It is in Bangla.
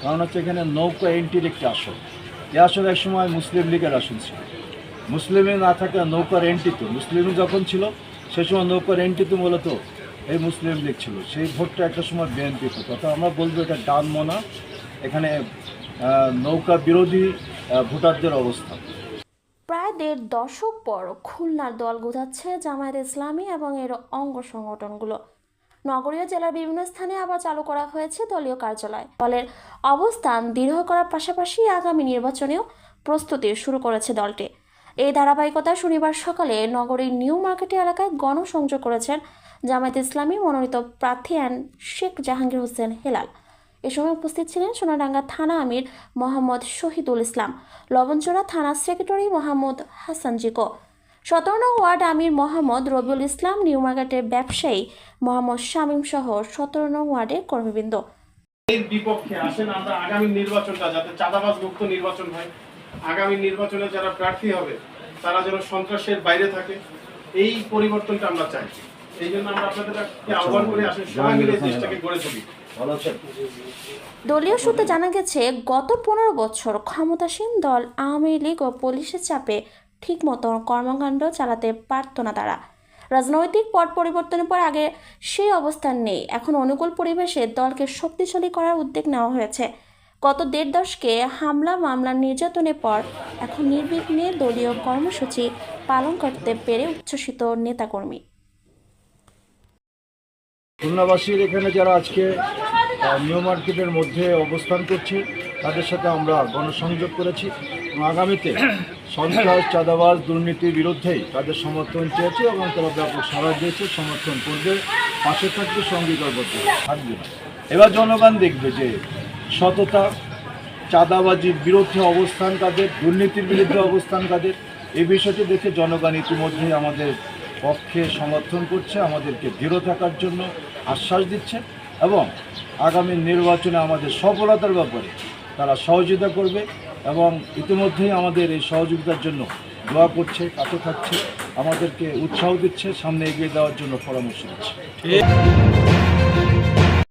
কারণ হচ্ছে এখানে নৌকা এন্ট্রির একটি আসন। এই আসন এক সময় মুসলিম লীগের আসন ছিল। মুসলিমে না থাকা নৌকার এন্ট্রিতে, মুসলিম যখন ছিল সে সময় নৌকার এন্ট্রিতে মূলত এই মুসলিম লীগ ছিল। সেই ভোটটা একটা সময় বিএনপি হতো। তো আমরা বলবো এটা ডান মনা, এখানে নৌকা বিরোধী ভোটারদের অবস্থান। প্রায় ১.৫ দশক পর খুলনার দল গোছাচ্ছে জামায়াতে ইসলামী এবং এর অঙ্গ সংগঠনগুলো। নগরীয় জেলার বিভিন্ন স্থানে আবার চালু করা হয়েছে দলীয় কার্যালয়। দলের অবস্থান দৃঢ় করার পাশাপাশি আগামী নির্বাচনেও প্রস্তুতি শুরু করেছে দলটি। এই ধারাবাহিকতায় শনিবার সকালে নগরীর নিউ মার্কেট এলাকায় গণসংযোগ করেছেন জামায়াতে ইসলামী মনোনীত প্রার্থী শেখ জাহাঙ্গীর হোসেন হেলাল। এ সময় উপস্থিত ছিলেন সোনাডাঙ্গা থানা আমির মোহাম্মদ শহীদুল ইসলাম, লবণচড়া থানা সেক্রেটারি মোহাম্মদ হাসান জিকো, ১৭ নং ওয়ার্ড আমির মোহাম্মদ রবিউল ইসলাম, নিউ মার্কেটের ব্যবসায়ী মোহাম্মদ শামীম সহ ১৭ নং ওয়ার্ডের কর্মীবৃন্দ। এর বিপক্ষে আসেন আমরা আগামী নির্বাচনটা যাতে চাঁদাবাজ মুক্ত নির্বাচন হয়, আগামী নির্বাচনে যারা প্রার্থী হবে তারা যেন সন্ত্রাসের বাইরে থাকে, এই পরিবর্তনটা আমরা চাই। এই জন্য আমরা আপনাদেরকে আহ্বান করে আসেন সবাই মিলে দেশটাকে গড়ে তুলি। দলীয় সূত্রে জানা গেছে, গত ১৫ বছর ক্ষমতাসীন দল আওয়ামী লীগ ও পুলিশের চাপে ঠিকমতো কর্মকাণ্ড চালাতে পারত না তারা। রাজনৈতিক পট পরিবর্তনের পর আগে সেই অবস্থান নেই। এখন অনুকূল পরিবেশে দলকে শক্তিশালী করার উদ্যোগ নেওয়া হয়েছে। গত ১.৫ দশকে হামলা মামলা নির্যাতনের পর এখন নির্বিঘ্নে দলীয় কর্মসূচি পালন করতে পেরে উচ্ছ্বসিত নেতাকর্মী। খুলনাবাসীর এখানে যারা আজকে নিউ মার্কেটের মধ্যে অবস্থান করছে তাদের সাথে আমরা গণসংযোগ করেছি এবং আগামীতে সন্ত্রাস, চাঁদাবাজ, দুর্নীতির বিরুদ্ধেই তাদের সমর্থন চেয়েছে এবং তারা ব্যাপক সাড়া দিয়েছে, সমর্থন করবে, পাশে থাকবে, সঙ্গীকারবদ্ধ থাকবে। এবার জনগণ দেখবে যে সততা, চাঁদাবাজির বিরুদ্ধে অবস্থান কাদের, দুর্নীতির বিরুদ্ধে অবস্থান কাদের, এই বিষয়টি দেখে জনগণ ইতিমধ্যেই আমাদের পক্ষে সমর্থন করছে, আমাদেরকে দৃঢ় থাকার জন্য আশ্বাস দিচ্ছে এবং আগামী নির্বাচনে আমাদের সফলতার ব্যাপারে তারা সহযোগিতা করবে এবং ইতিমধ্যেই আমাদের এই সহযোগিতার জন্য দোয়া করছে, কাছে থাকছে, আমাদেরকে উৎসাহ দিচ্ছে, সামনে এগিয়ে দেওয়ার জন্য পরামর্শ দিচ্ছে।